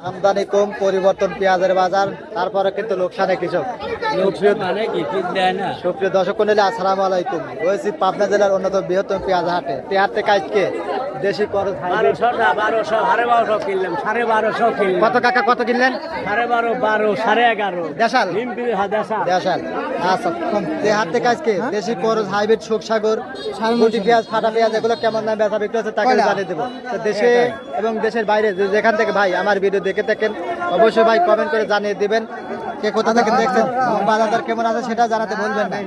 আমদানি কম, পরিবর্তন পেঁয়াজের বাজার, তারপরে কিন্তু লোকসানে কৃষক। সুপ্রিয় দর্শক মণ্ডলী, আসসালামু আলাইকুম। রয়েছি পাবনা জেলার অন্যতম বৃহত্তম পেঁয়াজ হাটে। এই হাট থেকে আজকে দেশি করজ হাইব্রিড 1200 কিনলাম, 1250 কিনলাম। কত কাকা কত কিনলেন? 12.5, 12, 11.5 দেশাল দেশাল। দেশাল। আচ্ছা, এই হাট থেকে আজকে দেশি করজ হাইব্রিড সুখসাগর, গুটি পেঁয়াজ, ফাটা পেঁয়াজ এগুলো কেমন দাম বেচা বিক্রি হচ্ছে তাকে জানিয়ে দেবো। তো দেশে এবং দেশের বাইরে যেখান থেকে ভাই আমার ভিডিও দেখে থাকেন অবশ্যই ভাই কমেন্ট করে জানিয়ে দিবেন কে কোথা থেকে দেখছেন এবং বাজার দর কেমন আছে সেটা জানাতে বলবেন না।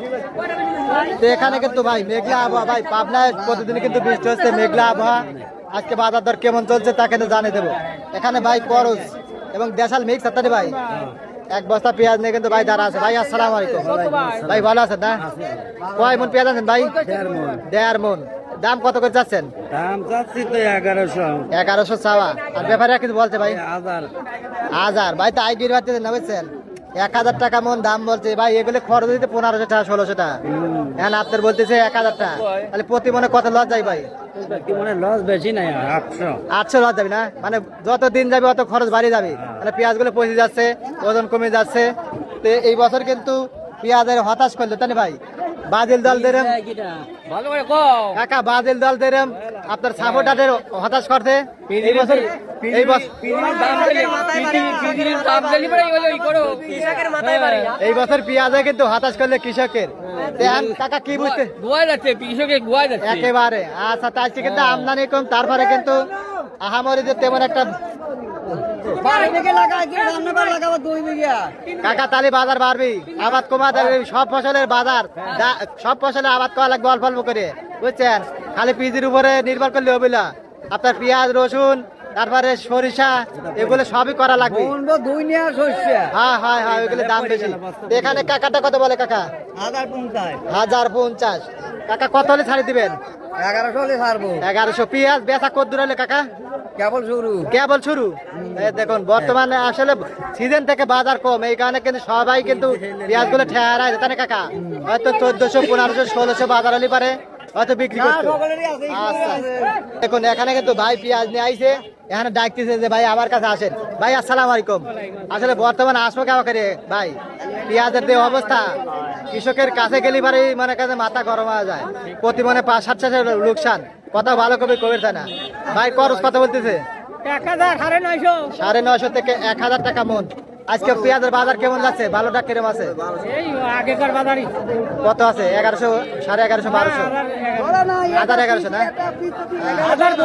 তো এখানে কিন্তু ভাই মেঘলা আবহাওয়া, ভাই পাবনায় প্রতিদিন কিন্তু বৃষ্টি হচ্ছে, মেঘলা আবহাওয়া। আজকে বাজার দর কেমন চলছে তা কিন্তু জানিয়ে দেবো। এখানে ভাই করজ এবং দেশাল মিক্স আছে ভাই। এক বস্তা পেঁয়াজ নিয়ে কিন্তু ভাই দাঁড়া আছে। ভাই আসসালামু আলাইকুম। ভাই ভালো আছেন না? কয় মন পেঁয়াজ আছেন ভাই? 1.5 মন। দাম কত করে যাচ্ছেন? দাম চাচ্ছি তো 1100। 1100 চাওয়া। আর ব্যাপারে কিছু বলছে ভাই? 1000 ভাই তো আইডির বাড়তে না বুঝছেন, 1000 টাকা মন দাম বলছে ভাই। এগুলো খরচ দিতে 1500 টাকা 1600 টাকা। এখন আপনার বলতেছে 1000 টাকা, তাহলে প্রতি মনে কত লস যায় ভাই? মানে লস বেশি নাই, 800 লস যাবে না, মানে যত দিন যাবে অত খরচ বাড়িয়ে যাবে। মানে পেঁয়াজগুলো পচে যাচ্ছে, ওজন কমে যাচ্ছে। তো এই বছর কিন্তু পেঁয়াজের হতাশ করলো তাই না ভাই? বাজিল দল দেরম ভালো করে কও কাকা, বাজিল দল দেরম আপনার সাপোর্টারের হতাশ করতে এই বছর এই বছর পেঁয়াজে কিন্তু হতাশ করলে কৃষকের। কাকা কি বুঝতে একেবারে। আচ্ছা, তাই কিন্তু আমদানি কম, তারপরে কিন্তু আহামরি যে তেমন একটা কাকা তালি বাজার বাড়বি, আবাদ কমা যাবে। সব ফসলের বাজার, সব ফসলের আবাদ করা লাগবে অল্প অল্প করে বুঝছেন। খালি পিজির উপরে নির্ভর করলে হবে না। আপনার পেঁয়াজ, রসুন, তারপরে সরিষা এগুলো সবই করা লাগবে। হ্যাঁ হ্যাঁ হ্যাঁ, ওইগুলো দাম বেশি। এখানে কাকাটা কত বলে কাকা? 1050। কাকা কত হলে ছাড়ি দিবেন? 1100। পেঁয়াজ বেচা কত দূর হলে কাকা? কেবল শুরু। দেখুন বর্তমানে আসলে সিজন থেকে বাজার কম, এই কারণে কিন্তু সবাই কিন্তু পেঁয়াজ গুলো ঠেয়ারায় তাই না কাকা? হয়তো 1400, 1500, 1600 বাজার হলে পারে হয়তো বিক্রি করতো। আচ্ছা, দেখুন এখানে কিন্তু ভাই পেঁয়াজ নিয়ে আইছে, এখানে ডাকতেছে যে ভাই আমার কাছে আসেন। ভাই আসসালামু আলাইকুম। আসলে বর্তমানে আসবো কেমন করে ভাই? পেঁয়াজের যে অবস্থা, কৃষকের কাছে গেলে পারে মানে কাছে মাথা গরম হয়ে যায়। প্রতি মনে 5-7 লোকসান, কথা ভালো কবে কবে যায় না ভাই। খরচ কত বলতেছে? 950 থেকে 1000 টাকা মন। আজকে পেঁয়াজের বাজার কেমন যাচ্ছে? ভালোটা কিরম আছে? আগেকার বাজারই কত আছে? 1100, 1150, 1200, 1100 না? 1100,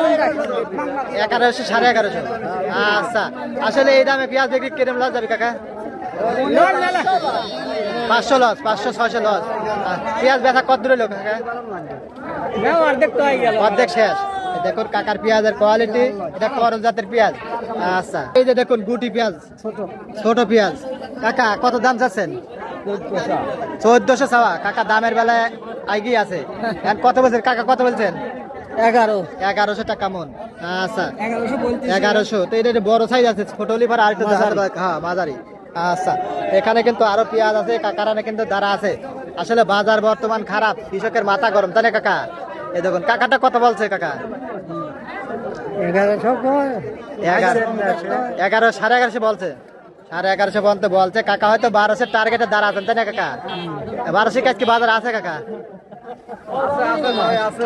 1150। আচ্ছা, আসলে এই দামে পেঁয়াজ বিক্রি কিরম লস যাবে কাকা? 500 লস, 500-600 লস। পেঁয়াজ বেচা কত দূরে লোক কাকা? অর্ধেক শেষ। দেখুন কাকার পেঁয়াজের কোয়ালিটি, এটা করজ জাতের পেঁয়াজ। আচ্ছা, এই যে দেখুন গুটি পেঁয়াজ, ছোট পেঁয়াজ। কাকা কত দাম চাচ্ছেন? 1400 চাওয়া। কাকা দামের বেলায় আইগি আছে। এখন কত বলছেন কাকা, কত বলছেন? 1100 টাকা মন। আচ্ছা, 1100। তো এটা বড় সাইজ আছে, ছোট লিভার আর একটু হ্যাঁ মাঝারি। আচ্ছা, এখানে কিন্তু আরো পেঁয়াজ আছে, কাকারানে কিন্তু দাঁড়া আছে। আসলে বাজার বর্তমান খারাপ, কৃষকের মাথা গরম তাই না কাকা? এই দেখুন কাকাটা কত বলছে কাকা? 1100, 1100 বলছে। 1150 পর্যন্ত বলছে কাকা। হয়তো 1200 টার্গেটে দাঁড়া আছেন তাই না কাকা? 1200 আজকে বাজার আছে কাকা?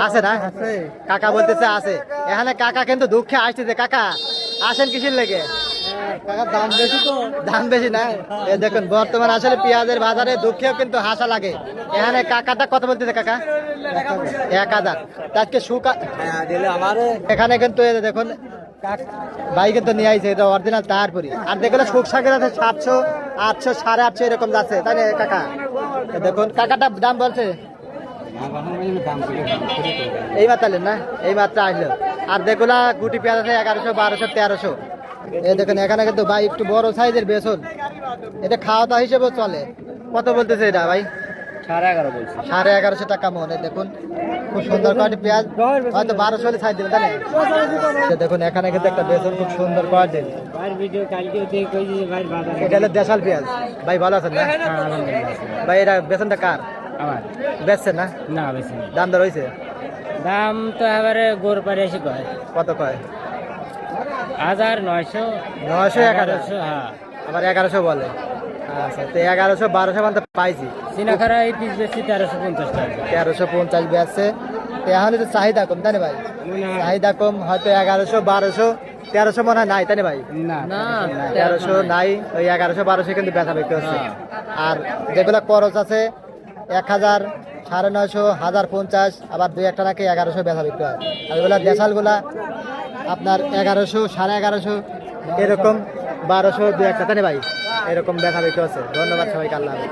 আছে না কাকা? বলতেছে আছে। এখানে কাকা কিন্তু দুঃখে আসতেছে। কাকা আসেন কিসের লেগে? দাম বেশি তো, দাম বেশি না? দেখুন বর্তমান আসলে পেঁয়াজের বাজারে দুঃখেও কিন্তু হাসা লাগে। এখানে কাকাটা কত বলতেছে কাকা? 1000। আজকে এখানে কিন্তু দেখুন ভাই কিন্তু নিয়ে আইছে, এটা অরিজিনাল তারপরে। আর দেখলে সুখসাগর আছে 700, 800, 850 এরকম যাচ্ছে তাই না কাকা? দেখুন কাকাটা দাম বলছে এই মাত্র না, এই মাত্র আসলো। আর দেখলা গুটি পেঁয়াজ আছে 1100, 1200, 1300। এই দেখুন এখানে কিন্তু ভাই একটু বড় সাইজের বেসন, এটা খাওয়া দাওয়া হিসেবে চলে। কত বলতেছে এটা ভাই? 1150 টাকা মন। দেখুন খুব সুন্দর কোয়ালিটি পেঁয়াজ, হয়তো 1200 হলে ছাড় দেবেন তাই না? দেখুন এখানে কিন্তু একটা বেসন খুব সুন্দর কোয়ালিটি। এটা হলো দেশাল পেঁয়াজ। ভাই ভালো আছেন না ভাই? এটা বেসনটা কার? বেচছেন না? দাম দর হয়েছে? দাম তো এবারে গোর পারে এসে কয়। কত কয়? 1900 900 1100 1100 হ্যাঁ আবার 1100 বলে। আচ্ছা তো 1100 1200 পর্যন্ত পাইছি। সিনাখারা এই পিস বেশি 1350 টাকা 1350 বেচছে। তো এখন তো চাহিদা কম তাই না ভাই? চাহিদা কম হয়তো 1100 1200 1300 মনে হয় নাই তাই না ভাই? না না 1300 নাই, ওই 1100 1200 কিন্তু বেচা বিক্রি হচ্ছে। আর যেগুলো করজ আছে 1000 950 1050 আবার 2-1টা নাকি 1100 বেচা বিক্রি হয়। আর এগুলা দেশালগুলা আপনার 1100 1150 এরকম 1200 2-1টা তাই না ভাই? এরকম বেচা বিক্রি হচ্ছে। ধন্যবাদ সবাইকে, আল্লাহ হাফেজ।